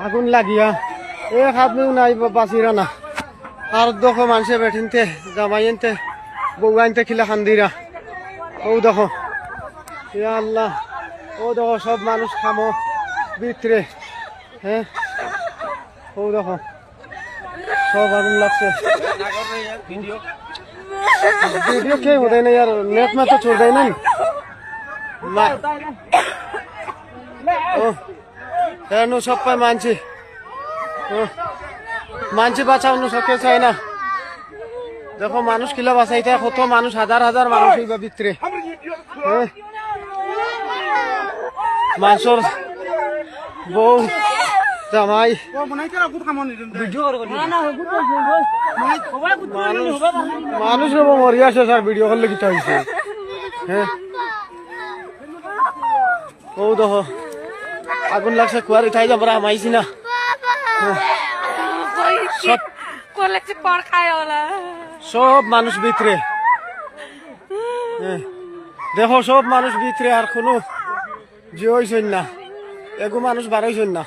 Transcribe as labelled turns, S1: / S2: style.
S1: আগুন লাগিয়া এক আদমিও নাই বাঁচিরা না। আর দেখো মানুষে বেঠিনতে জামাইনতে বউয়াইনতে খিলা খান্দিরা। ও দেখো ইয়া আল্লাহ, ও দেখো সব মানুষ খামো ভিতরে। হ্যাঁ ও দেখো সব আগুন লাগছে। ভিডিও কে होता नहीं यार, नेट में तो छोड़ देना नु सब पे मान्छे मान्छे বাঁচানো সকে চায় না। দেখো মানুষ কিলা বাঁচাইতে কত মানুষ, হাজার হাজার মানুষ হইবা ভিতরে। মানুষের বউ জামাই মানুষ মরি আছে স্যার, ভিডিও করলে কিটা হয়েছে। হ্যাঁ ও দেখো আগুন লাগছে, কুয়ার উঠাই যাব আমাইছি না। সব মানুষ ভিতরে, দেখো সব মানুষ ভিতরে, আর কোনো যে হইছেন না, এগু মানুষ বার হইছেন না।